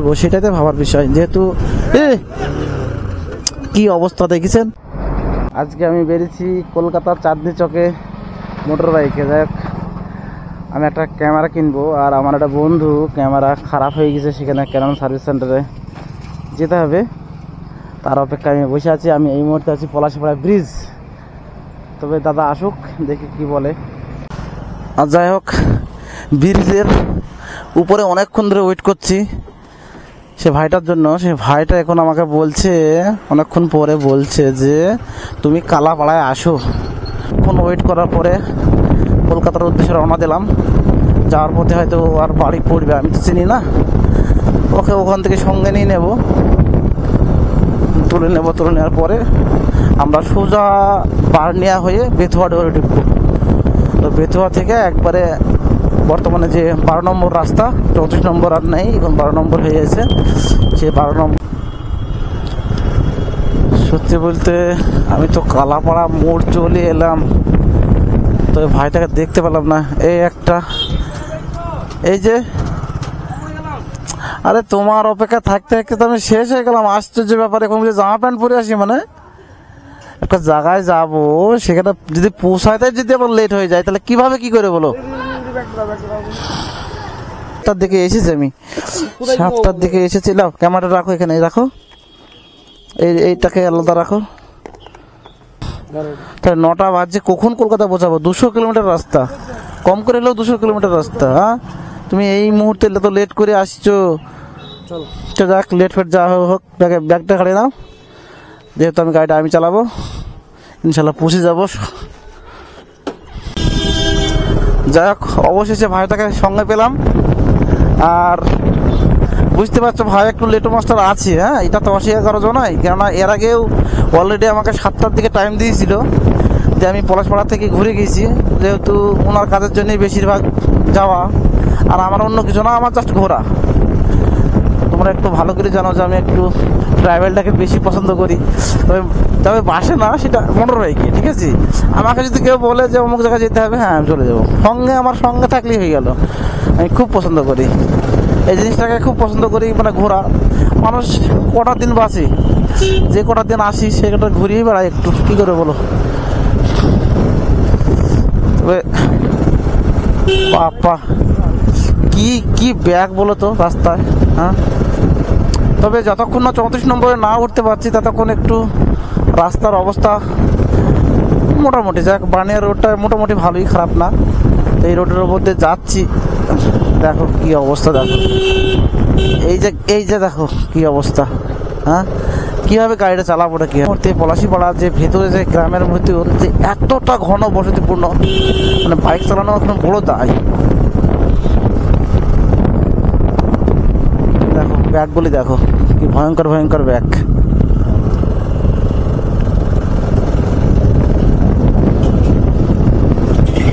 করব সেটাতে ভাবার বিষয়, যেহেতু কি অবস্থা দেখেছেন। আজকে আমি বেরিয়েছি কলকাতার চাঁদনি চকে মোটর বাইকে। যাই হোক, আমি একটা ক্যামেরা কিনবো, আর আমার একটা বন্ধু ক্যামেরা খারাপ হয়ে গেছে, সেখানে ক্যানন সার্ভিস সেন্টারে যেতে হবে, তার অপেক্ষায় আমি বসে আছি। আমি এই মুহূর্তে আছি পলাশিপাড়া ব্রিজ, তবে দাদা আসুক দেখি কি বলে। আর যাই হোক, ব্রিজের উপরে অনেকক্ষণ ধরে ওয়েট করছি সে ভাইটার জন্য। সে ভাইটা এখন আমাকে বলছে, অনেকক্ষণ পরে বলছে যে তুমি কালাপাড়ায় আসো। এখন ওয়েট করার পরে কলকাতার উদ্দেশ্যে রওনা দিলাম। যাওয়ার পথে হয়তো আর বাড়ি পড়বে, আমি তো চিনি না। ওকে ওখান থেকে সঙ্গে নিয়ে নেব, তুলে নেওয়ার পরে আমরা সোজা বার্নিয়া হয়ে বেথুয়া ডোরে ঢুকবো। তো বেথুয়া থেকে একবারে বর্তমানে যে 12 নম্বর রাস্তা, 34 নম্বর আর নেই, এখন 12 নম্বর হয়ে গেছে। সে 12 নম্বর, সত্যি বলতে আমি তো কালাপাড়া মোড় চলে এলাম, তো ভাইটাকে দেখতে পেলাম না। এই একটা, এই যে, আরে তোমার অপেক্ষা থাকতে থাকতে তো আমি শেষ হয়ে গেলাম। আশ্চর্য ব্যাপার, এখন যে জামা প্যান্ট পরে আসি, মানে একটা জায়গায় যাব, সেখানে যদি পৌঁছাতে যদি আবার লেট হয়ে যায় তাহলে কিভাবে কি করে বলো। 7টার দিকে এসেছি আমি, 7টার দিকে এসেছিলাম। ক্যামেরাটা রাখো এখানে, রাখো, এইটাকে আলাদা রাখো। তাহলে 9টা বাজে, কখন কলকাতা পৌঁছাবো? 200 কিলোমিটার রাস্তা, কম করে এলেও 200 কিলোমিটার রাস্তা। হ্যাঁ, তুমি এই মুহূর্তে তো লেট করে আসছো। চলো যাক, লেট ফেট যা হোক, ব্যাগটা কাটে নাও, যেহেতু আমি গাড়িটা আমি চালাবো, ইনশাল্লাহ পৌঁছে যাবো। যাই হোক, অবশেষে ভাইটাকে সঙ্গে পেলাম। আর বুঝতে পারছো ভাই একটু লেটো মাস্টার আছে, হ্যাঁ, এটা তো অস্বীকার করার জন্য নয়, কেননা এর আগেও অলরেডি আমাকে 7টার দিকে টাইম দিয়েছিল যে আমি পলাশপাড়া থেকে ঘুরে গেছি, যেহেতু ওনার কাজের জন্যই বেশিরভাগ যাওয়া, আর আমার অন্য কিছু না, আমার জাস্ট ঘোরা। তোমরা একটু ভালো করে জানো যে আমি একটু ট্রাভেলটাকে বেশি পছন্দ করি, তবে বাসে না, সেটা মোটর বাইকে। ঠিক আছে, আমাকে যদি কেউ বলে যে অমুক জায়গায় যেতে হবে, হ্যাঁ আমি চলে যাবো, সঙ্গে আমার সঙ্গে থাকলেই হয়ে গেল। আমি খুব পছন্দ করি এই জিনিসটাকে, খুব পছন্দ করি, মানে ঘোরা। মানুষ কটা দিন বাঁচে, যে কটা দিন আসি সে কটা ঘুরিয়ে বেড়াই, একটু কী করে বলো। তবে বাপ্পা কি ব্যাগ বলো তো রাস্তায়, হ্যাঁ। তবে যতক্ষণ না 34 নম্বরে না উঠতে পারছি ততক্ষণ একটু রাস্তার অবস্থা মোটামুটি, যাক বানিয়া রোডটা মোটামুটি ভালোই, খারাপ না। এই রোডের মধ্যে যাচ্ছি, দেখো কি অবস্থা, দেখো এই যে দেখো কি অবস্থা, হ্যাঁ। কিভাবে গাড়িটা চালাবো, ওটা কি মুহূর্তে পলাশিপাড়া যে ভেতরে যে গ্রামের মধ্যে যে এতটা ঘন বসতিপূর্ণ, মানে বাইক চালানো এখন বড় দায়। দেখো ব্যাগগুলি, দেখো কি ভয়ঙ্কর ভয়ঙ্কর ব্যাগ।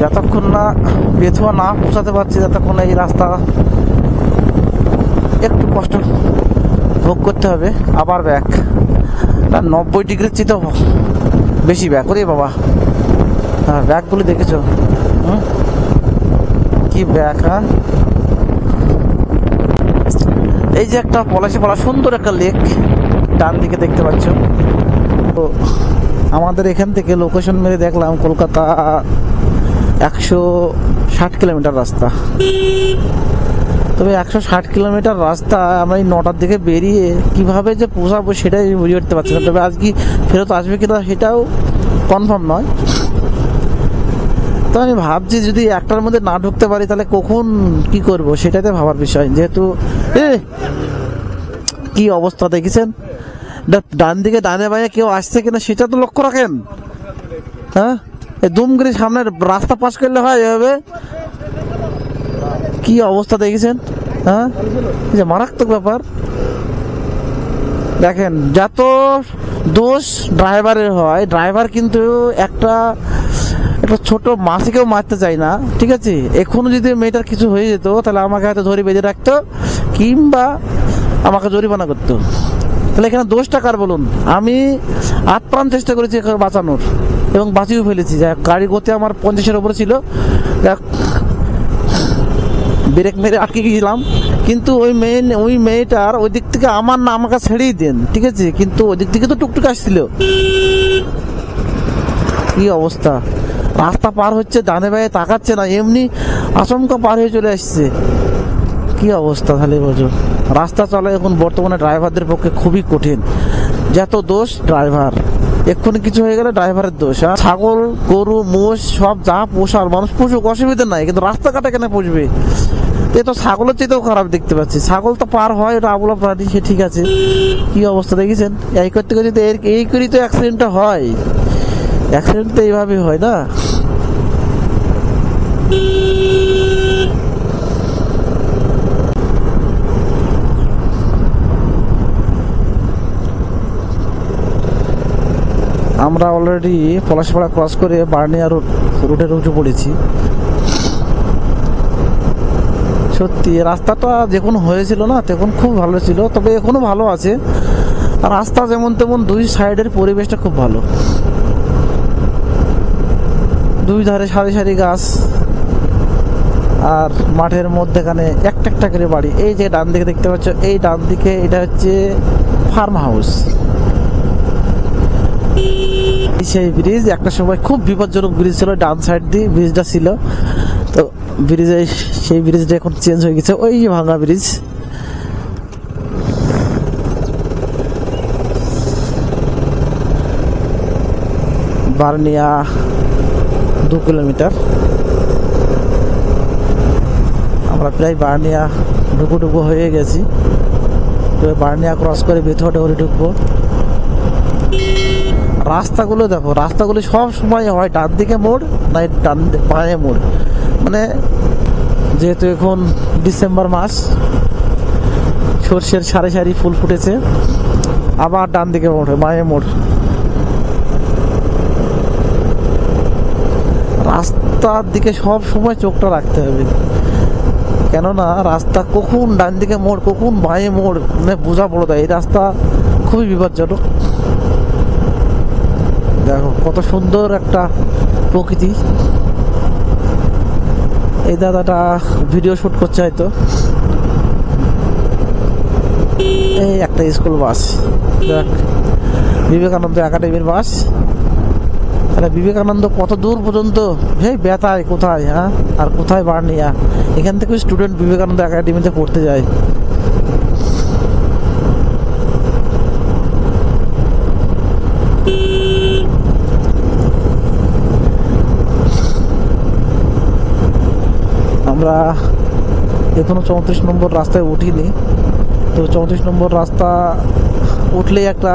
যতক্ষণ না বেথুয়া না পৌঁছাতে পারছি ততক্ষণ এই রাস্তা একটু কষ্ট ভোগ করতে হবে। আবার ব্যাগ, না 90 ডিগ্রির চেয়ে তো বেশি ব্যাগ, ওরে বাবা। হ্যাঁ, ব্যাগগুলি দেখেছো, কি ব্যাগ। হ্যাঁ, এই যে একটা পলাশিপাড়া সুন্দর একটা লেক ডান দিকে দেখতে পাচ্ছ। তো আমাদের এখান থেকে লোকেশন মেরে দেখলাম কলকাতা 160 কিলোমিটার রাস্তা। তবে 160 কিলোমিটার রাস্তা আমরা এই 9টার দিকে বেরিয়ে কিভাবে যে পৌঁছাবো সেটাই বুঝে উঠতে পারছি না। তবে আজকে ফেরত আসবে কিনা সেটাও কনফার্ম নয়। তো আমি ভাবছি যদি 1টার মধ্যে না ঢুকতে পারি তাহলে কখন কি করব সেটাতে ভাবার বিষয়, যেহেতু কি অবস্থা দেখেছেন। ডান দিকে ডানে বাইরে কেউ আসছে কিনা সেটা তো লক্ষ্য রাখেন। হ্যাঁ, দুমগিরি সামনের রাস্তা পাস করলে হয় এভাবে, কি অবস্থা দেখেছেন। হ্যাঁ, যে মারাত্মক ব্যাপার। দেখেন, যত দোষ ড্রাইভারের হয়, ড্রাইভার কিন্তু একটা ছোট মাসিকেও মারতে চাই না। ঠিক আছে, এখনো যদি মেয়েটার কিছু হয়ে যেত তাহলে আমাকে হয়তো ধরে বেঁধে রাখতো কিংবা আমাকে জরিমানা করতো। তাহলে এখানে দোষটা কার বলুন? আমি আপ্রাণ চেষ্টা করেছি বাঁচানোর এবং বাঁচিয়েও ফেলেছি। গাড়ি গতি আমার 50-এর উপরে ছিল, ব্রেক মেরে আটকে গিয়েছিলাম, কিন্তু ওই মেয়েটার ওই দিক থেকে আমার না আমাকে ছেড়েই দেন, ঠিক আছে, কিন্তু ওই দিক থেকে তো টুকটুক আসছিল। কি অবস্থা, রাস্তা পার হচ্ছে, ডানে বাঁয়ে তাকাচ্ছে না, এমনি আচমকা পার হয়ে চলে আসছে। কি অবস্থা তাহলে বোঝো। রাস্তা চলা এখন বর্তমানে ড্রাইভারদের পক্ষে খুবই কঠিন। যত দোষ ড্রাইভার, এক্ষুনি কিছু হয়ে গেলে ড্রাইভারের দোষ। ছাগল গরু মোষ সব যা পোষার মানুষ পুষুক, অসুবিধা নাই, কিন্তু রাস্তাঘাটে কেন পুষবে? এ তো ছাগলের চেয়েও খারাপ দেখতে পাচ্ছি। ছাগল তো পার হয়, এটা আবুলা প্রাণী, সে ঠিক আছে। কি অবস্থা দেখেছেন? এই করতে করতে এই করেই তো অ্যাক্সিডেন্টটা হয়। অ্যাক্সিডেন্ট তো এইভাবে হয় না। আমরা অলরেডি পলাশপাড়া ক্রস করে বার্নিয়া রোডে উঠে পড়েছি। সত্যি রাস্তাটা যখন হয়েছিল না তখন খুব ভালো ছিল, তবে এখনো ভালো আছে। রাস্তা যেমন তেমন, দুই সাইডের পরিবেশটা খুব ভালো, দুই ধারে সারি সারি গাছ, আর মাঠের মধ্যেখানে একটা একটা করে বাড়ি। এই যে ডান দিকে দেখতে পাচ্ছ, এই ডান দিকে এটা হচ্ছে ফার্ম হাউস। সেই ব্রিজ একটা সময় খুব বিপজ্জনক ব্রিজ ছিল, ডান সাইড দিয়ে ব্রিজটা ছিল, তো ব্রিজে সেই ব্রিজটা এখন চেঞ্জ হয়ে গেছে, ওই ভাঙা ব্রিজ। বার্নিয়া 2 কিলোমিটার। আমরা প্রায় বার্নিয়া ঢুকো হয়ে গেছি। তো বার্নিয়া ক্রস করে ভেতরে ঢুকবো। রাস্তাগুলো দেখো, রাস্তাগুলো সব সময় হয় ডান দিকে মোড়, নাই ডান বাঁয়ে মোড়। মানে যেহেতু এখন ডিসেম্বর মাস, সর্ষের সারি সারি ফুল ফুটেছে, আবার ডান দিকে মোড়, বাঁয়ে মোড়। রাস্তার দিকে সব সময় চোখটা রাখতে হবে, কেননা রাস্তা কখন ডান দিকে মোড় কখন বাঁয়ে মোড় মানে বোঝা বড় দেয়। এই রাস্তা খুবই বিপজ্জনক। দেখো কত সুন্দর একটা প্রকৃতি। এই দাদাটা ভিডিও শুট করছে হয়তো। এই একটা স্কুল বাস, দেখ বিবেকানন্দ একাডেমির বাস। তাহলে বিবেকানন্দ কত দূর পর্যন্ত, হেই বেতায় কোথায়, হ্যাঁ, আর কোথায় বার্নিয়া। এখান থেকে স্টুডেন্ট বিবেকানন্দ একাডেমিতে পড়তে যায়। আমরা এখনো 34 নম্বর রাস্তায় উঠিনি, তো 34 নম্বর রাস্তা উঠলেই একটা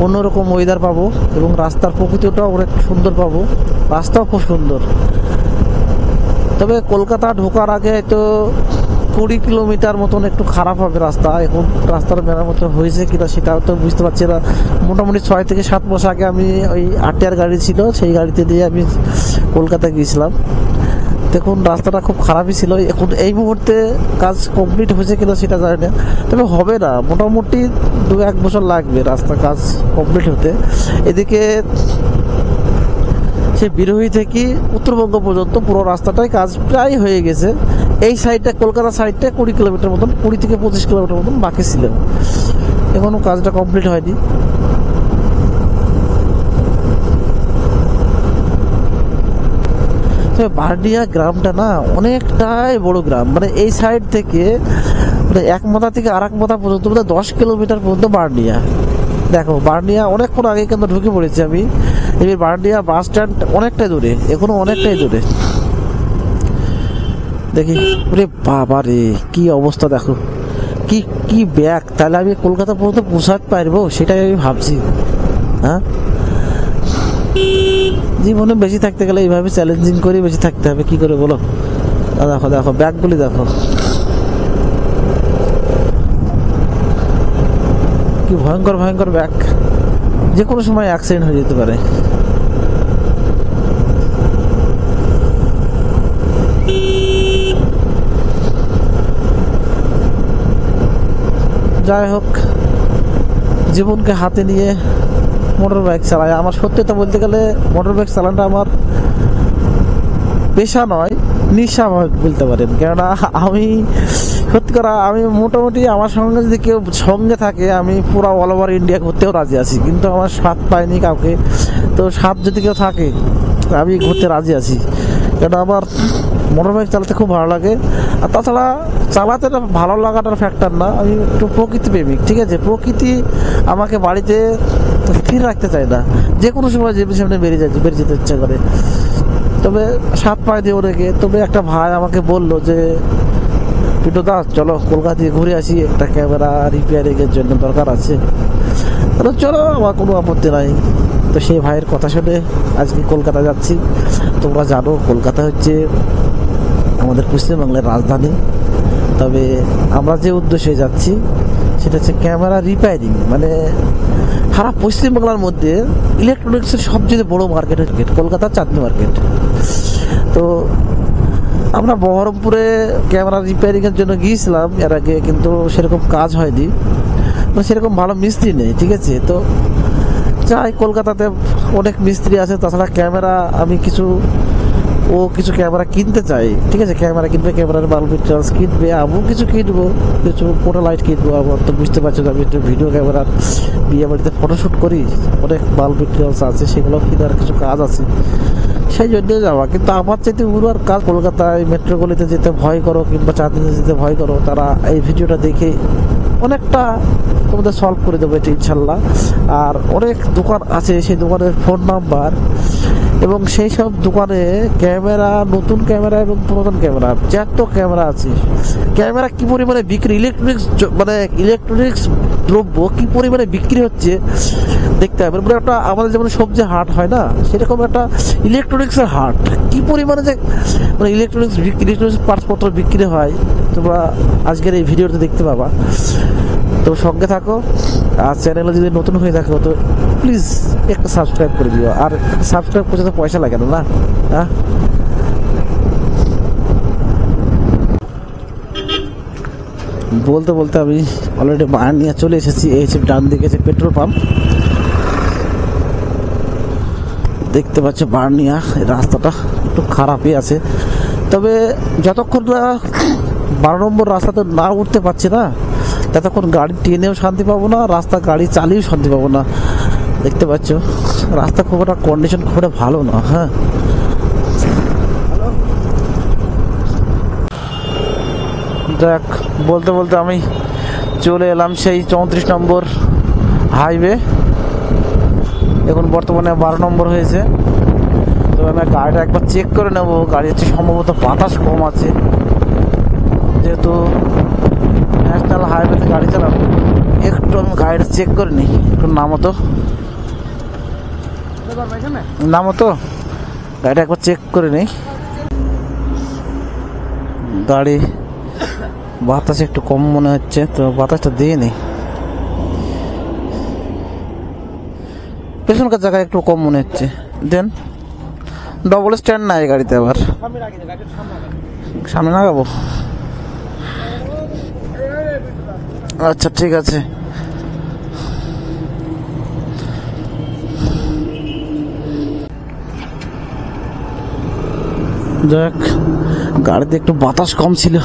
অন্যরকম ওয়েদার পাবো, এবং রাস্তার প্রকৃতিটাও অনেক সুন্দর পাবো। রাস্তাও খুব সুন্দর। তবে কলকাতা ঢোকার আগে হয়তো 20 কিলোমিটার মতন একটু খারাপ হবে রাস্তা। এখন রাস্তার মেরামত হয়েছে কিনা সেটাও তো বুঝতে পারছি না। মোটামুটি 6 থেকে 7 মাস আগে আমি ওই আটিয়ার গাড়ি ছিল, সেই গাড়িতে দিয়ে আমি কলকাতা গিয়েছিলাম। দেখুন রাস্তাটা খুব খারাপই ছিল। এখন এই মুহূর্তে কাজ কমপ্লিট হয়েছে কিনা সেটা জানি না, তবে হবে না, মোটামুটি 2-1 বছর লাগবে রাস্তা কাজ কমপ্লিট হতে। এদিকে সে বিরোহী থেকে উত্তরবঙ্গ পর্যন্ত পুরো রাস্তাটাই কাজ প্রায় হয়ে গেছে। এই সাইডটা কলকাতা সাইডটা 20 কিলোমিটার মতন, 20 থেকে 25 কিলোমিটার মতন বাকি ছিল, এখনো কাজটা কমপ্লিট হয়নি। বার্নিয়া গ্রামটা না অনেকটাই বড় গ্রাম। মানে এই সাইড থেকে মানে এক মাথা থেকে আর এক মাথা পর্যন্ত 10 কিলোমিটার পর্যন্ত বার্নিয়া। দেখো বার্নিয়া অনেকক্ষণ আগে কিন্তু ঢুকে পড়েছি আমি। এবার বার্নিয়া বাস স্ট্যান্ড অনেকটাই দূরে, এখনো অনেকটাই দূরে। দেখি ওরে বাবা রে, কি অবস্থা দেখো, কি কি ব্যাগ। তাহলে আমি কলকাতা পর্যন্ত পৌঁছাতে পারবো সেটাই আমি ভাবছি। হ্যাঁ, জীবনে বেশি থাকতে গেলে এইভাবে চ্যালেঞ্জিং করে বেশি থাকতে হবে। কি করে বলো? দেখো দেখো ব্যাগগুলি দেখো, কি ভয়ঙ্কর ভয়ঙ্কর ব্যাগ, যে কোনো সময় অ্যাক্সিডেন্ট হয়ে যেতে পারে। যাই হোক, জীবনকে হাতে নিয়ে মোটর বাইক চালায়। আমার সত্যি তো বলতে গেলে মোটর বাইক চালানোটা আমার পেশা নয়, নিঃস্বাব বলতে পারেন। কেননা আমি সত্যি কথা, আমি মোটামুটি আমার সঙ্গে যদি কেউ সঙ্গে থাকে আমি পুরো অল ওভার ইন্ডিয়া ঘুরতেও রাজি আছি, কিন্তু আমার স্বাদ পাইনি কাউকে। তো স্বাদ যদি কেউ থাকে আমি ঘুরতে রাজি আছি, কেন আমার মোটর বাইক চালাতে খুব ভালো লাগে। আর তাছাড়া চালাতে ভালো লাগাটার ফ্যাক্টর না, আমি একটু প্রকৃতি প্রেমিক, ঠিক আছে। প্রকৃতি আমাকে বাড়িতে স্থির রাখতে চায় না, যে কোনো সময় যে সামনে বেরিয়ে যেতে ইচ্ছা করে। তবে স্বাদ পাই দিয়ে ওদেরকে। তবে একটা ভাই আমাকে বললো যে পিটু দা চলো কলকাতা থেকে ঘুরে আসি, একটা ক্যামেরা রিপেয়ারিংয়ের জন্য দরকার আছে। চলো, আমার কোনো আপত্তি নাই। তো সেই ভাইয়ের কথা শুনে আজকে কলকাতা যাচ্ছি। তোমরা জানো কলকাতা হচ্ছে আমাদের পশ্চিমবাংলার রাজধানী। তবে আমরা যে উদ্দেশ্যে যাচ্ছি সেটা হচ্ছে ক্যামেরা রিপেয়ারিং। মানে সারা পশ্চিমবাংলার মধ্যে ইলেকট্রনিক্সের সবচেয়ে বড় মার্কেট হচ্ছে কলকাতার চাঁদনি মার্কেট। তো আমরা বহরমপুরে ক্যামেরা রিপেয়ারিংয়ের জন্য গিয়েছিলাম এর আগে, কিন্তু সেরকম কাজ হয়নি, সেরকম ভালো মিস্ত্রি নেই, ঠিক আছে। তো যাই, কলকাতাতে অনেক মিস্ত্রি আছে। তাছাড়া ক্যামেরা আমি কিছু ক্যামেরা কিনতে চাই, ঠিক আছে। ক্যামেরা কিনবে, ক্যামেরার বাল্ব মেটেরিয়ালস কিনবে, আমিও কিছু কিনবো, কিছু ফটো লাইট কিনবো। আমার তো বুঝতে পারছো আমি একটু ভিডিও ক্যামেরার বিয়ে বাড়িতে ফটোশ্যুট করি, অনেক বাল্ব মেটেরিয়ালস আছে, সেগুলো কেনার কিছু কাজ আছে, সেই জন্য যাওয়া। কিন্তু আমার চাইতে উড়ার কাজ কলকাতায় মেট্রোগুলিতে যেতে ভয় করো কিংবা চাঁদনিতে যেতে ভয় করো, তারা এই ভিডিওটা দেখে অনেকটা তোমাদের সলভ করে দেবো এটা ইনশাল্লাহ। আর অনেক দোকান আছে, সেই দোকানের ফোন নাম্বার এবং সেই সব দোকানে ক্যামেরা, নতুন ক্যামেরা এবং পুরাতন ক্যামেরা, যত ক্যামেরা আছে, ক্যামেরা কি পরিমাণে বিক্রি, ইলেকট্রনিক্স দ্রব্য কি পরিমাণে বিক্রি হচ্ছে দেখতে হবে। মানে একটা আমাদের যেমন সবজি হাট হয় না, সেরকম একটা ইলেকট্রনিক্সের হাট, কি পরিমাণে যে মানে ইলেকট্রনিক্স পার্টসপত্র বিক্রি হয় তোমরা আজকের এই ভিডিওতে দেখতে পাবা। তো সঙ্গে থাকো, আর চ্যানেলে যদি নতুন হয়ে থাকো তো প্লিজ একটা সাবস্ক্রাইব করে দিও। আর সাবস্ক্রাইব করতে তো পয়সা লাগে না, হ্যাঁ। বলতে বলতে আমি অলরেডি বার্নিয়া চলে এসেছি। এই হচ্ছে ডান দিকে যে পেট্রোল পাম্প দেখতে পাচ্ছ, বার্নিয়া। রাস্তাটা একটু খারাপই আছে, তবে যতক্ষণ না 12 নম্বর রাস্তাতে না উঠতে পারছি না, ততক্ষণ গাড়ি টেনেও শান্তি পাবো না, রাস্তা গাড়ি চালিয়েও শান্তি পাবো না। দেখতে পাচ্ছ রাস্তা খুব একটা কন্ডিশন খুব একটা ভালো না, হ্যাঁ। দেখ, বলতে বলতে আমি চলে এলাম সেই 34 নম্বর হাইওয়ে। এখন বর্তমানে 12 নম্বর হয়েছে। তো আমি গাড়িটা একবার চেক করে নেব, গাড়ি হচ্ছে সম্ভবত বাতাস কম আছে, যেহেতু ন্যাশনাল হাইওয়েতে গাড়ি চালাবো। একটু আমি গাড়িটা চেক করে নিই। একটু নামো তো, গাড়িটা একবার চেক করে নিই। গাড়ি বাতাস একটু কম মনে হচ্ছে, তো বাতাসটা দিয়ে নিই। পেছনকার জায়গায় একটু কম মনে হচ্ছে। দেন ডবল স্ট্যান্ড নাই গাড়িতে, আবার সামনে লাগাবো। আচ্ছা ঠিক আছে। দেখ, গাড়িতে একটু বাতাস কম ছিল,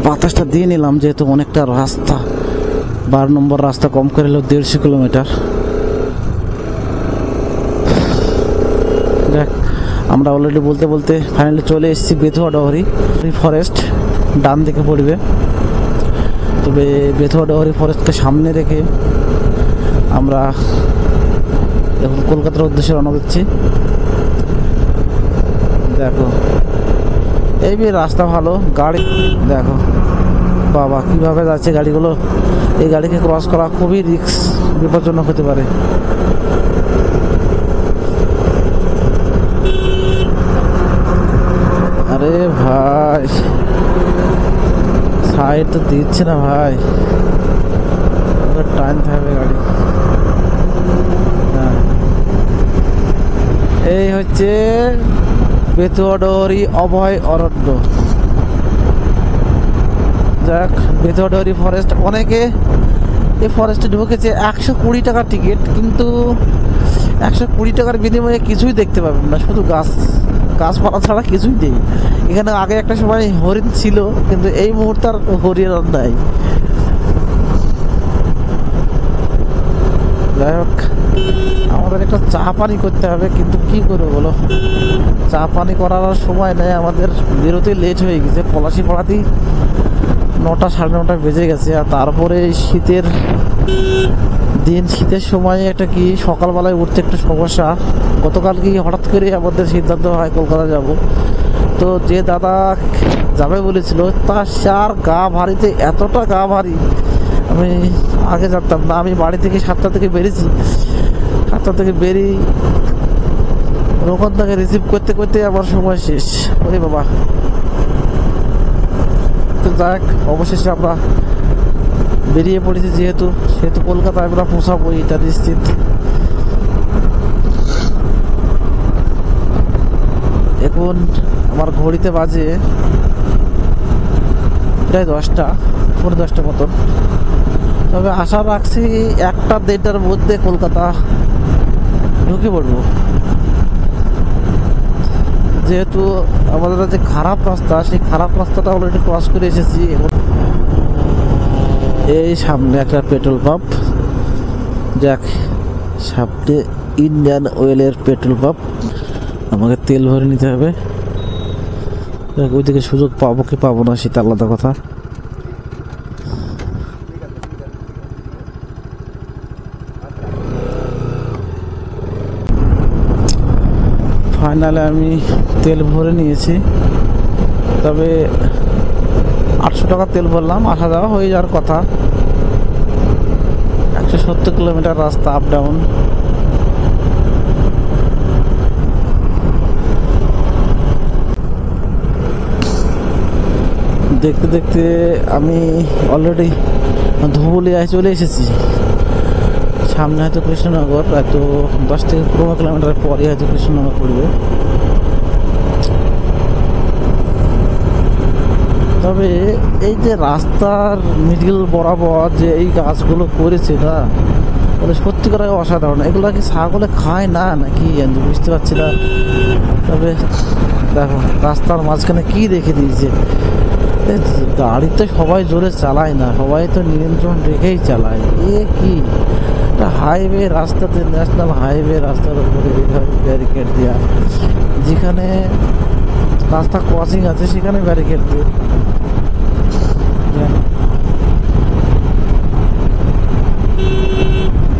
বাতাসটা দিয়ে নিলাম, যেহেতু অনেকটা রাস্তা, 12 নম্বর রাস্তা কম করে হলো 150 কিলোমিটার। দেখ, আমরা অলরেডি বলতে বলতে ফাইনালি চলে এসেছি বেথুয়া ডহরি ফরেস্ট, ডান দিকে পড়বে। তবে বেথুয়া ডহরি ফরেস্টকে সামনে রেখে আমরা এখন কলকাতার উদ্দেশ্যে রওনা দিচ্ছি। দেখো এই রাস্তা ভালো, গাড়ি দেখো বাবা কিভাবে যাচ্ছে গাড়িগুলো। এই গাড়িকে ক্রস করা খুবই রিস্ক, বিপজ্জনক হতে পারে। আরে ভাই, সাইড তো দিচ্ছে না ভাই, টানতে হবে গাড়ি। এই হচ্ছে বেথুয়া ডহরি অভয় অরণ্য। যাক, বেথুয়া ডহরি ফরেস্ট, অনেকে এই ফরেস্টে ঢুকেছে 120 টাকার টিকিট, কিন্তু 120 টাকার বিনিময়ে কিছুই দেখতে পাবেন না, শুধু গাছ গাছপালা ছাড়া কিছুই নেই এখানে। আগে একটা সময় হরিণ ছিল, কিন্তু এই মুহূর্তে আর হরিণ নাই। যাই হোক, আমাদের একটা চা পানি করতে হবে, কিন্তু কি করবো বলো, চা পানি করার সময় নেই আমাদের, বেরোতে লেট হয়ে গেছে। পলাশি পাড়াতেই 9টা সাড়ে 9টা বেজে গেছে। আর তারপরে শীতের দিন, শীতের সময় একটা কি সকালবেলায় উঠতে একটু সমস্যা। গতকাল কি হঠাৎ করে আমাদের সিদ্ধান্ত হয় কলকাতা যাব। তো যে দাদা যাবে বলেছিল তার গা ভারীতে এতটা গা ভারী, আমি আগে জানতাম না। আমি বাড়ি থেকে 7টা থেকে বেরিয়েছি, 7টা থেকে বেরিয়ে ওখান থেকে রিসিভ করতে করতে আমার সময় শেষ। ওরে বাবা। তো যাক, অবশেষে আমরা বেরিয়ে পড়েছি, যেহেতু কলকাতায় আমরা পৌঁছাবো এটা নিশ্চিত। এখন আমার ঘড়িতে বাজে প্রায় 10টা, পৌনে 10টা মতন। তবে আশা রাখছি 1টা-1:30টার মধ্যে কলকাতা ঢুকে পড়বো, যেহেতু আমাদের যে খারাপ রাস্তা, সেই খারাপ রাস্তাটা অলরেডি ক্রস করে এসেছি। এই সামনে একটা পেট্রোল পাম্প, যাক সামনে ইন্ডিয়ান অয়েলের পেট্রোল পাম্প, আমাকে তেল ভরে নিতে হবে। ওই দিকে সুযোগ পাবো কি পাবো না সেটা আলাদা কথা। ফাইনালে আমি তেল ভরে নিয়েছি, তবে 800 টাকা তেল ভরলাম, আসা যাওয়া হয়ে যাওয়ার কথা। 170 কিলোমিটার রাস্তা আপ ডাউন। দেখতে দেখতে আমি অলরেডি ধুবুলিয়ায় চলে এসেছি। সামনে হয়তো কৃষ্ণনগর, হয়তো 10 থেকে 15 কিলোমিটার পরে হয়তো কৃষ্ণনগর পড়বে। তবে এই যে রাস্তার মিডিল বরাবর যে এই গাছগুলো করেছে না, বলে সত্যি করে অসাধারণ। এগুলো কি ছাগলে খায় না নাকি আমি বুঝতে পারছি না। তবে দেখো রাস্তার মাঝখানে কি রেখে দিয়েছে। গাড়ি তো সবাই জোরে চালায় না, সবাই তো নিয়ন্ত্রণ রেখেই চালায়। এ কি হাইওয়ে রাস্তাতে, ন্যাশনাল হাইওয়ে রাস্তার উপরে এইভাবে ব্যারিকেড দেওয়া, যেখানে রাস্তা ক্রসিং আছে সেখানে ব্যারিকেড দিয়ে।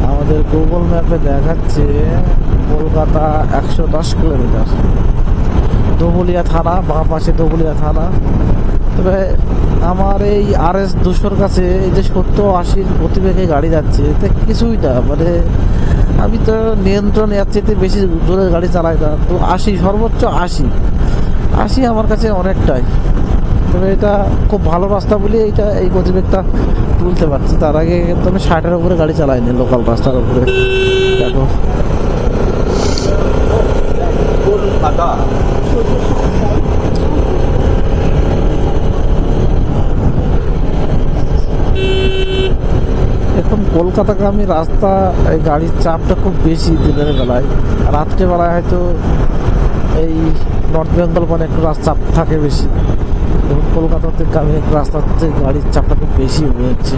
আমাদের গুগল ম্যাপে দেখাচ্ছে কলকাতা 110 কিলোমিটার। ধুবুলিয়া থানা, বাঁ পাশে ধুবুলিয়া থানা। তবে আমার এই RS 200-র কাছে এই যে 70-80 গতিবেগে গাড়ি যাচ্ছে, এতে কিছুই না। মানে আমি তো নিয়ন্ত্রণ এর চেয়ে বেশি জোরে গাড়ি চালাই না, তো 80, সর্বোচ্চ 80 আমার কাছে অনেকটাই। তবে এটা খুব ভালো রাস্তা বলে এই গতিবেগটা তুলতে পারছি। তার আগে কিন্তু আমি 60-এর উপরে গাড়ি চালাইনি লোকাল রাস্তার উপরে। দেখো এখন কলকাতাগামী রাস্তা, গাড়ির চাপটা খুব বেশি দিনের বেলায়। রাত্রেবেলায় হয়তো এই নর্থ বেঙ্গল মানে একটু চাপ থাকে বেশি। এবং কলকাতাতে রাস্তাতে গাড়ির চাপটা খুব বেশি হচ্ছে।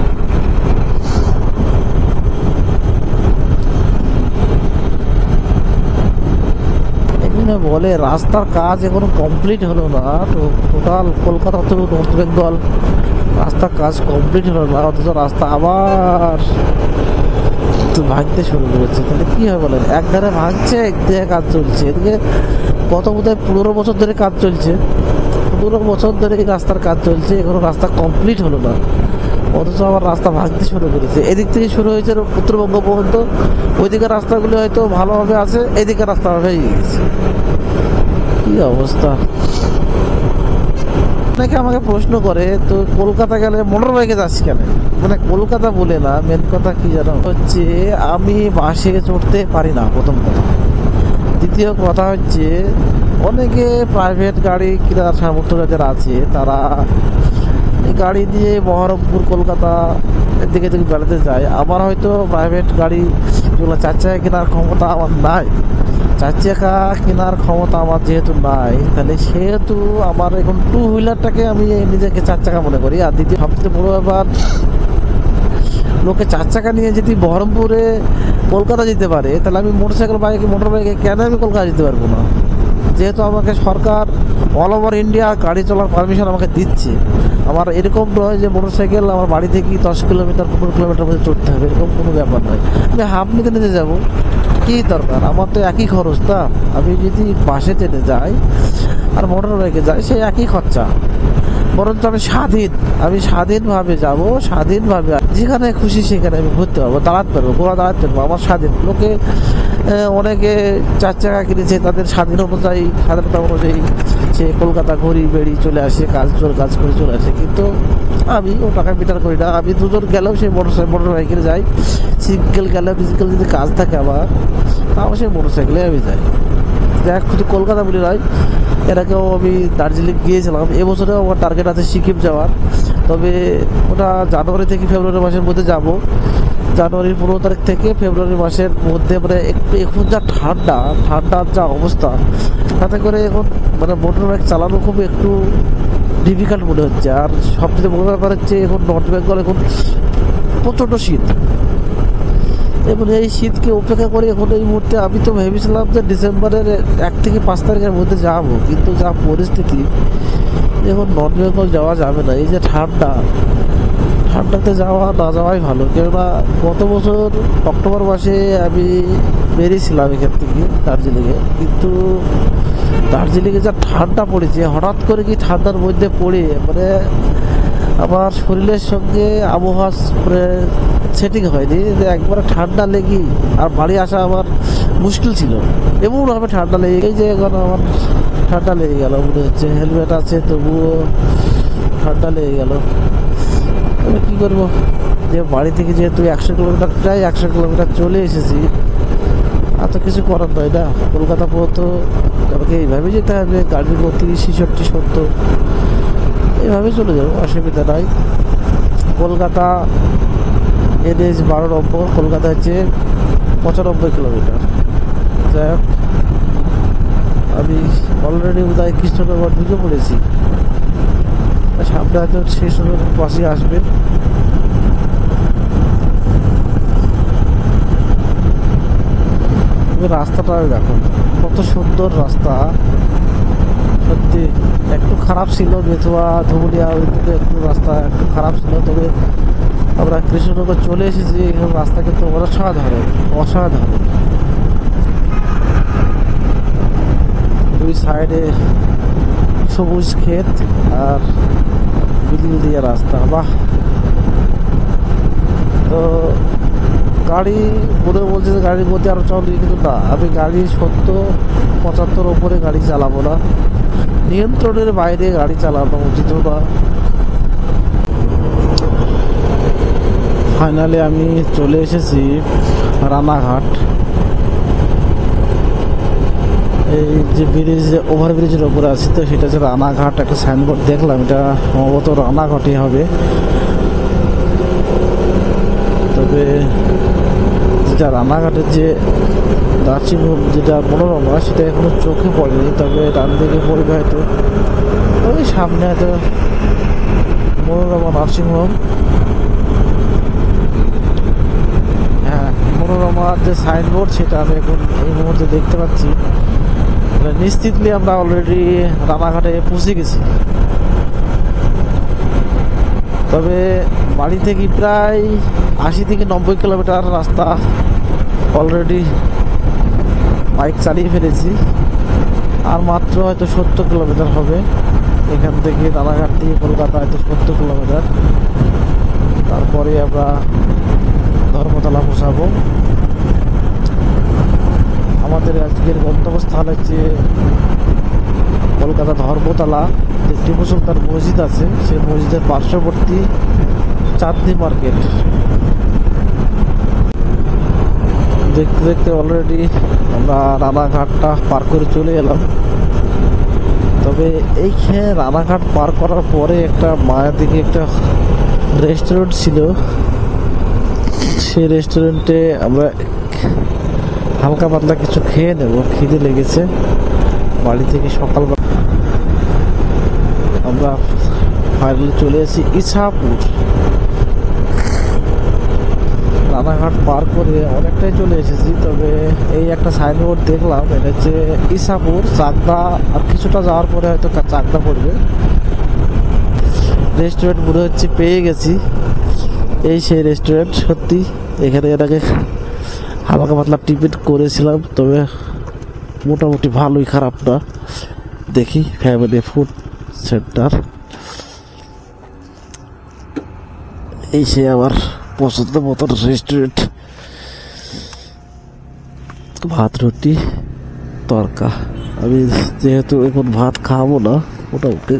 এখানে বলে রাস্তার কাজ এখনো কমপ্লিট হলো না, তো টোটাল কলকাতা তো নর্থ বেঙ্গল রাস্তার কাজ কমপ্লিট হলো না, অথচ রাস্তা আবার ভাঙতে শুরু করেছে। তাহলে কি হয় বলেন, একধারে ভাঙছে, একদিকে কাজ চলছে। এদিকে কত বোধহয় 15 বছর ধরে কাজ চলছে, 15 বছর ধরে এই রাস্তার কাজ চলছে, এখনো রাস্তা কমপ্লিট হলো না, অথচ আবার রাস্তা ভাঙতে শুরু করেছে। এদিক থেকে শুরু হয়েছে উত্তরবঙ্গ পর্যন্ত, ওইদিকে রাস্তাগুলো হয়তো ভালোভাবে আছে, এদিকে রাস্তা ভেঙে গেছে। কি অবস্থা। অনেকে আমাকে প্রশ্ন করে, তো কলকাতা গেলে মোটর বাইকে যাচ্ছি কেন? মানে কলকাতা বলে না, মেন কথা কি জানো, হচ্ছে আমি বাসে চড়তে পারি না, প্রথম কথা। দ্বিতীয় কথা হচ্ছে অনেকে প্রাইভেট গাড়ি কেনার সামর্থ্য যাদের আছে, তারা এই গাড়ি দিয়ে বহরমপুর কলকাতা এর দিকে যদি বেড়াতে যাই, আমার হয়তো প্রাইভেট গাড়ি যেগুলো 4 চাকা কেনার ক্ষমতা আমার নাই, 4 চাকা কেনার ক্ষমতা আমার যেহেতু নাই, তাহলে সেহেতু আমার এখন 2 হুইলারটাকে আমি নিজেকে 4 চাকা মনে করি। আর দ্বিতীয় সবচেয়ে বড় ব্যাপার, লোকে 4 চাকা নিয়ে যদি বহরমপুরে কলকাতা যেতে পারে, তাহলে আমি মোটর বাইকে কেন আমি কলকাতা যেতে পারবো না? যেহেতু আমাকে সরকার অল ওভার ইন্ডিয়া গাড়ি চলার পারমিশন আমাকে দিচ্ছে, আমার এরকম নয় যে মোটরসাইকেল আমার বাড়ি থেকে 10 কিলোমিটার 15 কিলোমিটার মধ্যে চড়তে হবে, এরকম কোনো ব্যাপার নয়। আমি হাফ নিতে যাবো, কী দরকার? আমার তো একই খরচ। তা আমি যদি বাসে ট্রেনে যাই আর মোটর বাইকে যাই, সেই একই খরচা, বরঞ্চ আমি স্বাধীনভাবে যাব, স্বাধীনভাবে যেখানে খুশি সেখানে আমি ঘুরতে পারবো, দাঁড়াতে পারবো, ঘোরা দাঁড়াতে পারবো, আমার স্বাধীন। লোকে অনেকে 4 চাকা কিনেছে, তাদের স্বাধীনতা অনুযায়ী সে কলকাতা ঘুরি বেড়ি চলে আসে, কাজ করে চলে আসে। কিন্তু আমি ও টাকা মিটার করি না। আমি দুজন গেলেও সেই মোটর বাইকে যাই, সিঙ্গেল গেলেও ফিজিক্যাল যদি কাজ থাকে আমার, তাও সেই মোটর সাইকেলে আমি যাই। দেখ, শুধু কলকাতা বলি নয়, এর আগেও আমি দার্জিলিং গিয়েছিলাম। এবছরেও আমার টার্গেট আছে সিকিম যাওয়ার, তবে ওটা জানুয়ারি থেকে ফেব্রুয়ারি মাসের মধ্যে যাব। জানুয়ারির 15 তারিখ থেকে ফেব্রুয়ারি মাসের মধ্যে, মানে একটু এখন যা ঠান্ডার যা অবস্থা, তাতে করে এখন মানে মোটর বাইক চালানো খুব একটু ডিফিকাল্ট মনে হচ্ছে। আর সবচেয়ে বড় ব্যাপার হচ্ছে, এখন নর্থ বেঙ্গল এখন প্রচণ্ড শীত। এবং এই শীতকে উপেক্ষা করে এখন এই মুহূর্তে আমি তো ভেবেছিলাম যে ডিসেম্বরের 1 থেকে 5 তারিখের মধ্যে যাব, কিন্তু যা পরিস্থিতি, এখন নর্থ বেঙ্গল যাওয়া যাবে না। এই যে ঠান্ডাতে না যাওয়াই ভালো। কেননা গত বছর অক্টোবর মাসে আমি বেরিয়েছিলাম এখান থেকে দার্জিলিংয়ে, কিন্তু দার্জিলিংয়ে যা ঠান্ডা পড়েছে, হঠাৎ করে কি ঠান্ডার মধ্যে পড়ে মানে আমার শরীরের সঙ্গে আবহাওয়া সেটিং হয়নি, যে একবারে ঠান্ডা লেগে আর বাড়ি আসা আমার মুশকিল ছিল। এমনভাবে ঠান্ডা লেগে, এই যে এখন আমার ঠান্ডা লেগে গেল মনে হচ্ছে, হেলমেট আছে তবুও ঠান্ডা লেগে গেল। আমি কী করবো, যে বাড়ি থেকে যেহেতু 100 কিলোমিটার, প্রায় 100 কিলোমিটার চলে এসেছি, আর তো কিছু করার নয় না। কলকাতা পর্যন্ত আমাকে এইভাবে যেতে হবে, গাড়ির গতি 66-70, এইভাবে চলে যাবো, অসুবিধা নাই। কলকাতা NH 12 নম্বর, কলকাতা হচ্ছে 95 কিলোমিটার। যাই হোক, আমি অলরেডি উদয় কৃষ্ণনগর ঢুকে পড়েছি, সামনে হয়তো সেই সময় বাসে আসবে। রাস্তাটা দেখো কত সুন্দর রাস্তা, সত্যি। একটু খারাপ ছিল, বেথুয়া ধুবুলিয়া ওই দিকে একটু রাস্তা একটু খারাপ ছিল, তবে আমরা কৃষ্ণনগর চলে এসেছি, এখন রাস্তা কিন্তু অসাধারণ। দুই সাইডে সবুজ ক্ষেত আর বিদ্যুৎ দিয়ে রাস্তা, বাহ। তো গাড়ি মনে বলছে যে গাড়ির গতি আরো চলে, কিন্তু না, আমি গাড়ি 70-75 ওপরে গাড়ি চালাবো না, নিয়ন্ত্রণের বাইরে গাড়ি চালানো উচিত না। ফাইনালি আমি চলে এসেছি রানাঘাট। এই যে ওভারব্রিজের ওপরে আছি, তো সেটা হচ্ছে রানাঘাট। একটা সাইনবোর্ড দেখলাম, এটা সম্ভবত রানাঘাটই হবে। তবে যেটা রানাঘাটের যে নার্সিংহোম, যেটা মনোরমা, সেটা এখনো চোখে পড়েনি, তবে ডান দিকে পড়বে হয়তো, ওই সামনে হয়তো মনোরমা নার্সিংহোম। হ্যাঁ, মনোরমার যে সাইনবোর্ড, সেটা আমি এখন এই মুহূর্তে দেখতে পাচ্ছি। নিশ্চিতলি আমরা অলরেডি রানাঘাটে পৌঁছে গেছি। তবে বাড়ি থেকে প্রায় 80 থেকে 90 কিলোমিটার রাস্তা অলরেডি বাইক চালিয়ে ফেলেছি, আর মাত্র হয়তো 70 কিলোমিটার হবে এখান থেকে। রানাঘাট থেকে কলকাতা হয়তো 70 কিলোমিটার। তারপরে আমরা ধর্মতলা পৌঁছাবো। আমাদের আজকের গন্তব্যস্থল হচ্ছে কলকাতা ধর্মতলা। টিপু সুলতান মসজিদ আছে, সেই মসজিদের পার্শ্ববর্তী চাঁদনি মার্কেট। দেখতে দেখতে অলরেডি আমরা রানাঘাটটা পার করে চলে এলাম। তবে এইখানে রানাঘাট পার করার পরে একটা মায়ের দিকে একটা রেস্টুরেন্ট ছিল, সেই রেস্টুরেন্টে আমরা হালকা পাতলা কিছু খেয়ে নেব, খিদে লেগেছে। বাড়ি থেকে সকালবেলা আমরা ফাইনালি চলে এসেছি ইছাপুর। রানাঘাট পার করে অনেকটাই চলে এসেছি, তবে এই একটা সাইনবোর্ড দেখলাম, এটা হচ্ছে ইছাপুর চাকদা, আর কিছুটা যাওয়ার পরে হয়তো চাকদা পড়বে। রেস্টুরেন্ট মনে হচ্ছে পেয়ে গেছি, এই সেই রেস্টুরেন্ট। সত্যি এখানে এর আগে হালকা পাতলা টিফিন করেছিলাম, তবে মোটামুটি ভালোই, খারাপ না। দেখি ফ্যামিলি ফুড সেন্টার, এই সে আমার পছন্দ মতন রেস্টুরেন্ট। ভাত রুটি তরকা, আমি যেহেতু এখন ভাত খাবো না, মোটামুটি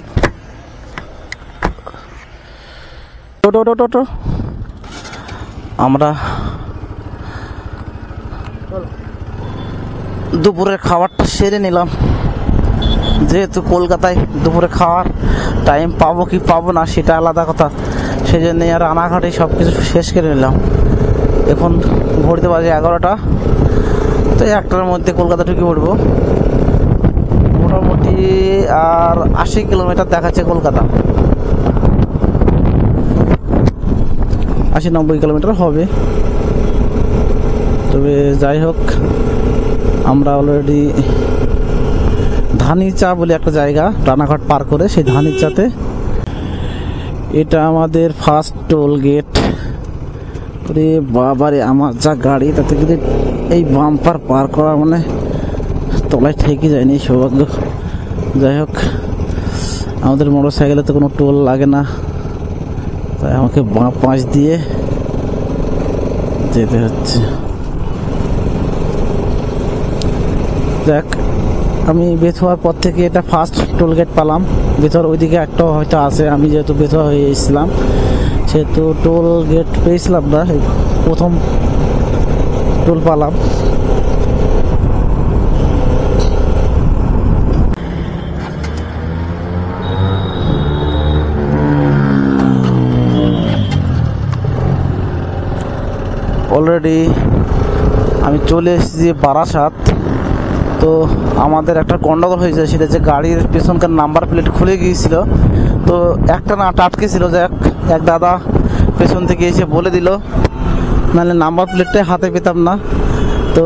আমরা দুপুরের খাবারটা সেরে নিলাম। যেহেতু কলকাতায় দুপুরে খাওয়ার টাইম পাবো কি পাবো না সেটা আলাদা কথা, সেই জন্য আর রানাঘাটে সব কিছু শেষ করে নিলাম। এখন ঘড়িতে বাজে 11টা, তো 1টার মধ্যে কলকাতা ঢুকে পড়বো। মোটামুটি আর 80 কিলোমিটার দেখাচ্ছে কলকাতা, 80-90 কিলোমিটার হবে। তবে যাই হোক, আমরা অলরেডি ধানিচা বলে একটা জায়গা, রানাঘাট পার করে সেই ধানিচাতে, এটা আমাদের ফার্স্ট টোল গেট। রে বাবারে, আমার যা গাড়ি তাতে কিন্তু এই বাম্পার পার করা মানে তলায় ঠেকে যায়নি, সৌভাগ্য। যাই হোক, আমাদের মোটর সাইকেলে তো কোনো টোল লাগে না, তাই আমাকে বাঁ পাশ দিয়ে যেতে হচ্ছে। দেখ, আমি বেথুয়ার পর থেকে এটা ফার্স্ট টোল গেট পালাম। বেথুয়ার ওইদিকে একটা হয়তো আছে, আমি যেহেতু বেথুয়া হয়ে এসেছিলাম সেহেতু টোল গেট পেয়েছিলাম না, প্রথম টোল পালাম। অলরেডি আমি চলে এসেছি বারাসাত। তো আমাদের একটা গন্ডগোল হয়েছে, সেটা যে গাড়ির পেছনকার নাম্বার প্লেট খুলে গিয়েছিল, তো একটা না আটকে ছিল। এক দাদা পেছন থেকে এসে বলে দিল, নাহলে নাম্বার প্লেটটাই হাতে পেতাম না। তো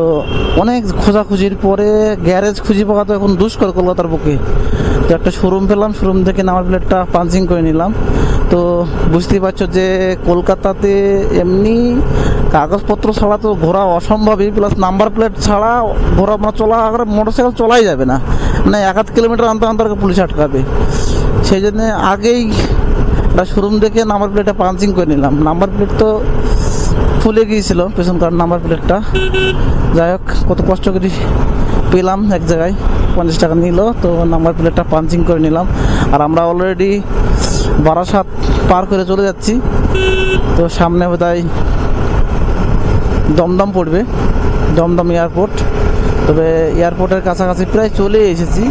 অনেক খোঁজাখুঁজির পরে গ্যারেজ খুঁজে পাওয়া তো এখন দুষ্কর কলকাতার বুকে। তো একটা শোরুম পেলাম, শোরুম থেকে নাম্বার প্লেটটা পাঞ্চিং করে নিলাম। তো বুঝতেই পারছো যে কলকাতাতে এমনি কাগজপত্র ছাড়া তো ঘোরা অসম্ভবই, প্লাস নাম্বার প্লেট ছাড়া ঘোরা চলা, মোটরসাইকেল চলাই যাবে না, মানে 1-1 কিলোমিটার অন্তর পুলিশ আটকাবে। সেই জন্য আগেই শোরুম থেকে নাম্বার প্লেটটা পাঞ্চিং করে নিলাম। নাম্বার প্লেট তো ফুলে গিয়েছিল পেছনকার নাম্বার প্লেটটা। যাই হোক, কত কষ্ট করে পেলাম, এক জায়গায় 50 টাকা নিল, তো নাম্বার প্লেটটা পাঞ্চিং করে নিলাম। আর আমরা অলরেডি বারাসাত পার করে চলে যাচ্ছি। তো সামনে বোধহয় দমদম পড়বে, দমদম এয়ারপোর্ট। তবে এয়ারপোর্টের কাছাকাছি প্রায় চলে এসেছি।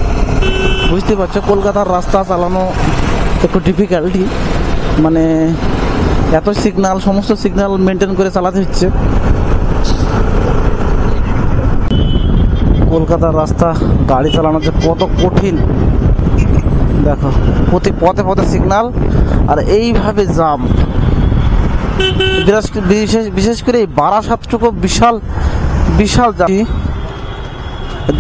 বুঝতে পারছো কলকাতার রাস্তা চালানো একটু ডিফিকাল্টি, মানে এত সিগন্যাল, সমস্ত সিগন্যাল মেনটেন করে চালাতে হচ্ছে। কলকাতার রাস্তা গাড়ি চালানো যে কত কঠিন, দেখো প্রতি পথে পথে সিগন্যাল, আর এইভাবে জাম। বিশেষ করে এই বারাসাতটুকু বিশাল বিশাল জাম।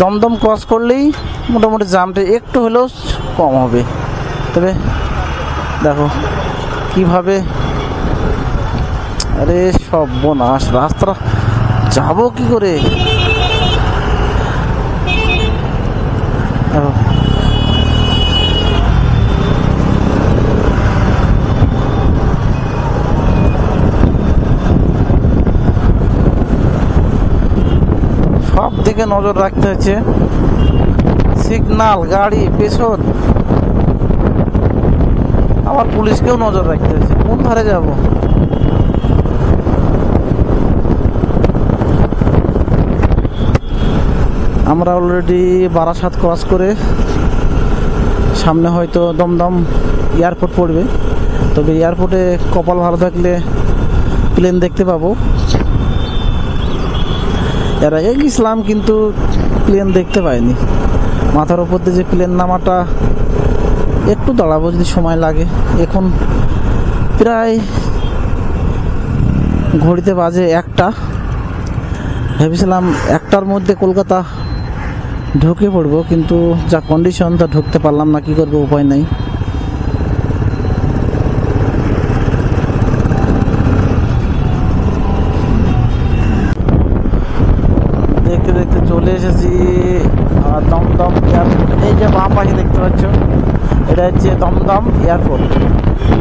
দমদম ক্রস করলেই মোটামুটি জামটা একটু হলেও কম হবে। তবে দেখো কিভাবে, আরে সর্বনাশ, রাস্তাটা যাবো কি করে। সব দিকে নজর রাখতে হচ্ছে, সিগন্যাল, গাড়ি পেছন, আবার পুলিশকেও নজর রাখতে হচ্ছে। কোন ধারে যাব? আমরা অলরেডি বারাসাত ক্রস করে সামনে হয়তো দমদম এয়ারপোর্ট পড়বে, তবে এয়ারপোর্টে কপাল ভালো থাকলে প্লেন দেখতে পাবো। এর আগে গেছিলাম কিন্তু প্লেন দেখতে পাইনি। মাথার ওপর দিয়ে যে প্লেন নামাটা, একটু দাঁড়াবো যদি সময় লাগে। এখন প্রায় ঘড়িতে বাজে 1টা। ভেবেছিলাম 1টার মধ্যে কলকাতা ঢুকে পড়বো, কিন্তু যা কন্ডিশন তা ঢুকতে পারলাম না। কি করবো, উপায় নাই। দেখতে দেখতে চলে এসেছি দমদম এয়ারপোর্ট। এই যে বাম পাশে দেখতে পাচ্ছ, এটা হচ্ছে দমদম এয়ারপোর্ট।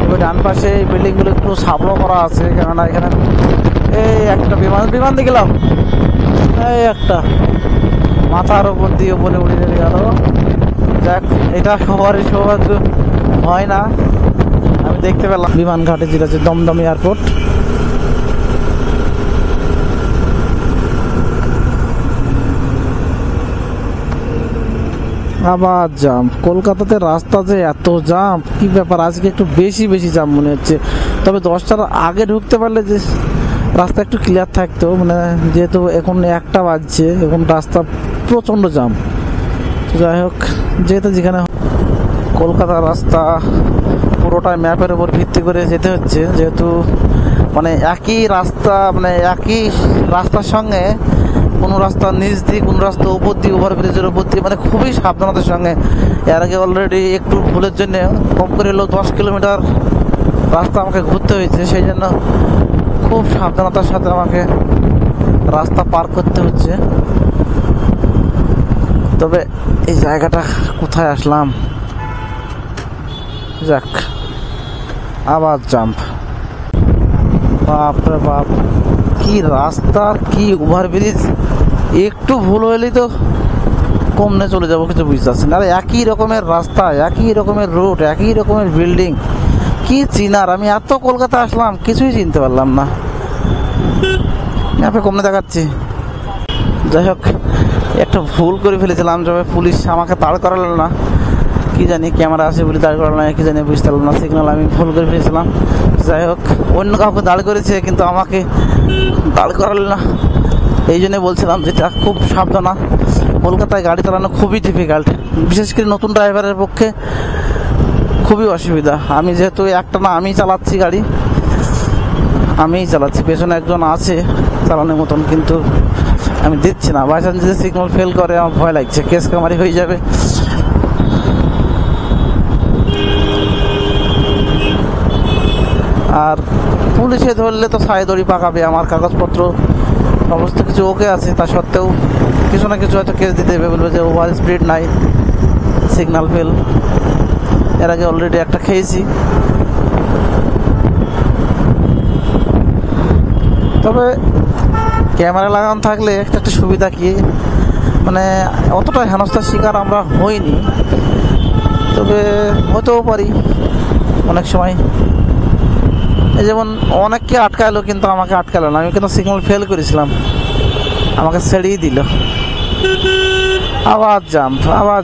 এবার ডান পাশে এই বিল্ডিংগুলো একটু সাবলো করা আছে, কেননা এখানে এই একটা বিমান দেখলাম, এই একটা মাথার ওপর দিয়ে উপরে উড়ে চলে গেল। যাক, এটা সবারই সৌভাগ্য হয় না। আমি দেখতে পেলাম বিমান ঘাটে, যেটা হচ্ছে দমদম এয়ারপোর্ট। আবার জাম। কলকাতাতে রাস্তা যে এত জাম, কি ব্যাপার, আজকে একটু বেশি জাম মনে হচ্ছে। তবে 10টার আগে ঢুকতে পারলে যে রাস্তা একটু ক্লিয়ার থাকতো, মানে যেহেতু এখন 1টা বাজছে, এখন রাস্তা প্রচণ্ড জাম। যাই হোক, যেহেতু যেখানে কলকাতার রাস্তা পুরোটাই ম্যাপের উপর ভিত্তি করে যেতে হচ্ছে, যেহেতু মানে একই রাস্তা, মানে একই রাস্তার সঙ্গে কোনো রাস্তা নিচ দিয়ে, কোনো রাস্তা উপর দিয়ে, ওভারব্রিজের উপর দিয়ে, মানে খুবই সাবধানতার সঙ্গে। এর আগে অলরেডি একটু ভুলের জন্য কম করে হলেও 10 কিলোমিটার রাস্তা আমাকে ঘুরতে হয়েছে। সেই জন্য খুব সাবধানতার সাথে আমাকে রাস্তা পার করতে হচ্ছে। তবে এই জায়গাটা কোথায় আসলাম, যাক, আবার জাম্প। বাপরে বাপ, কি রাস্তা, কি ওভারব্রিজ! একটু ভুল হলেই তো কমনে চলে যাবো, কিছু বুঝতে পারছি না। আর একই রকমের রাস্তা, একই রকমের রোড, একই রকমের বিল্ডিং, কি চিনার! আমি এত কলকাতা আসলাম, কিছুই চিনতে পারলাম না। ম্যাপে কমনে দেখাচ্ছি। যাই হোক, একটা ভুল করে ফেলেছিলাম, যবে পুলিশ আমাকে দাঁড় করালো না, কি জানি ক্যামেরা আছে বলে দাঁড় করালো না, কি জানি বুঝতে পারলাম না। সিগন্যাল আমি ভুল করে ফেলেছিলাম। যাই হোক, অন্য কাউকে দাঁড় করেছে, কিন্তু আমাকে দাঁড় করালো না। এই জন্যই বলছিলাম যেটা খুব সাবধানা। কলকাতায় গাড়ি চালানো খুবই ডিফিকাল্ট, বিশেষ করে নতুন ড্রাইভারের পক্ষে খুবই অসুবিধা। আমি যেহেতু একটা না, আমি চালাচ্ছি গাড়ি, আমিই চালাচ্ছি, পেছনে একজন আছে চালানোর মতন, কিন্তু আমি দিচ্ছি না। বাই চান্স যদি সিগন্যাল ফেল করে, আমার ভয় লাগছে, কেস কামারি হয়ে যাবে। আর পুলিশে ধরলে তো সাই দড়ি পাকাবে। আমার কাগজপত্র সমস্ত কিছু ওকে আছে, তা সত্ত্বেও কিছু না কিছু হয়তো কেস দিতে হবে, বলবে যে ওভার স্পিড নাই, সিগন্যাল ফেল। এর আগে অলরেডি একটা খেয়েছি। তবে ক্যামেরা লাগানো থাকলে একটা সুবিধা কি, মানে অতটা হেনস্থার শিকার আমরা হইনি, তবে হতেও পারি অনেক সময়। এই যেমন অনেককে আটকালো, কিন্তু আমাকে আটকালো না। আমি কিন্তু সিগন্যাল ফেল করেছিলাম, আমাকে ছেড়েই দিল। আবার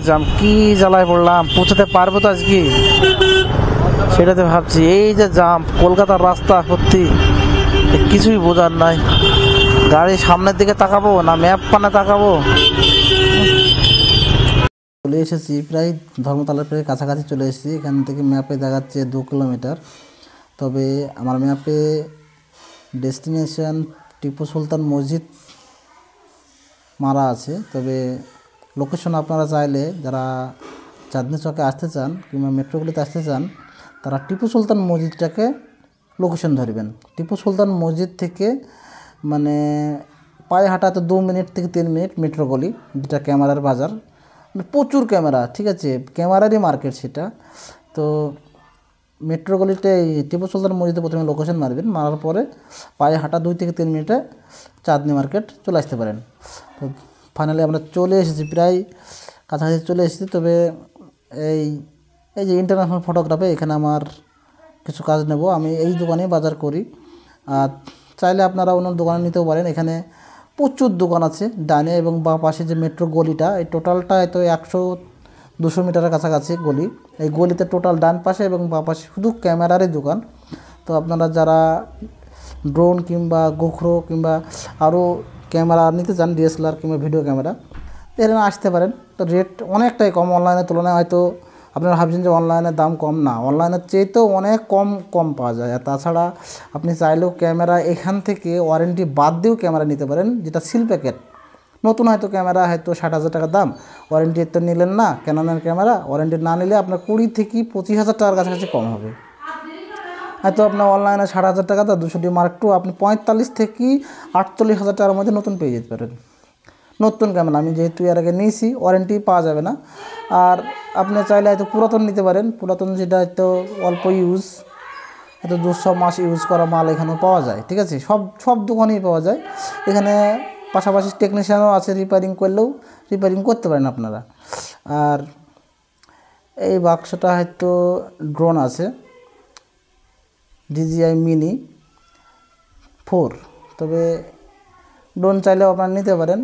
জাম্প, কি জ্বালায় পড়লাম। পৌঁছাতে পারবো তো আজকে, সেটাতে ভাবছি। এই যে জাম্প, কলকাতার রাস্তা সত্যি কিছুই বোঝার নাই। গাড়ি সামনের দিকে তাকাবো না ম্যাপ পানে তাকাবো। চলে এসেছি প্রায় ধর্মতলার প্রায় কাছাকাছি চলে এসেছি। এখান থেকে ম্যাপে দেখাচ্ছে 2 কিলোমিটার। তবে আমার ম্যাপে ডেস্টিনেশন টিপু সুলতান মসজিদ মারা আছে। তবে লোকেশন আপনারা চাইলে, যারা চাঁদনি চকে আসতে চান কিংবা মেট্রোগুলিতে আসতে চান, তারা টিপু সুলতান মসজিদটাকে লোকেশন ধরবেন। টিপু সুলতান মসজিদ থেকে মানে পায়ে হাঁটাতে 2 মিনিট থেকে 3 মিনিট মেট্রো গলি, যেটা ক্যামেরার বাজার, মানে প্রচুর ক্যামেরা, ঠিক আছে, ক্যামেরারই মার্কেট সেটা। তো মেট্রো গলিতে টিপু সুলতান মসজিদে প্রথমে লোকেশন মারবেন, মারার পরে পায়ে হাঁটা 2 থেকে 3 মিনিটে চাঁদনি মার্কেট চলে আসতে পারেন। তো ফাইনালি আমরা চলে এসেছি, প্রায় কাছাকাছি চলে এসেছি। তবে এই যে ইন্টারন্যাশনাল ফটোগ্রাফি, এখানে আমার কিছু কাজ নেব। আমি এই দোকানে বাজার করি, আর চাইলে আপনারা অন্য দোকানে নিতেও পারেন। এখানে প্রচুর দোকান আছে ডানে এবং বা পাশে যে মেট্রো গলিটা, এই টোটালটা হয়তো 200 মিটারের কাছাকাছি গলি। এই গলিতে টোটাল ডান পাশে এবং বাঁ পাশে শুধু ক্যামেরারই দোকান। তো আপনারা যারা ড্রোন কিংবা গোখরো কিংবা আরও ক্যামেরা নিতে চান, DSLR কিংবা ভিডিও ক্যামেরা, এখানে আসতে পারেন। তো রেট অনেকটাই কম অনলাইনের তুলনায়। হয়তো আপনারা ভাবছেন যে অনলাইনের দাম কম, না, অনলাইনের চেয়েতেও অনেক কম পাওয়া যায়। আর তাছাড়া আপনি চাইলেও ক্যামেরা এখান থেকে ওয়ারেন্টি বাদ দিয়েও ক্যামেরা নিতে পারেন, যেটা সিল প্যাকেট। নতুন হয়তো ক্যামেরা হয়তো 60,000 টাকা দাম, ওয়ারেন্টি তো নিলেন না, ক্যাননের ক্যামেরা ওয়ারেন্টি না নিলে আপনার 20 থেকে 25,000 টাকার কাছাকাছি কম হবে। হয়তো আপনার অনলাইনে 60,000 টাকা দাম 200D Mark II আপনি 45 থেকে 48,000 টাকার মধ্যে নতুন পেয়ে যেতে পারেন। নতুন ক্যামেরা আমি যেহেতু এর আগে নিয়েছি, ওয়ারেন্টি পাওয়া যাবে না। আর আপনি চাইলে হয়তো পুরাতন নিতে পারেন, পুরাতন যেটা হয়তো অল্প ইউজ, হয়তো 200 মাস ইউজ করা মাল এখানেও পাওয়া যায়। ঠিক আছে, সব দোকানেই পাওয়া যায়। এখানে পাশাপাশি টেকনিশিয়ানও আছে, রিপেয়ারিং করলেও রিপেয়ারিং করতে পারেন আপনারা। আর এই বাক্সটা হয়তো ড্রোন আছে, DJI Mini 4, তবে ড্রোন চাইলেও আপনারা নিতে পারেন।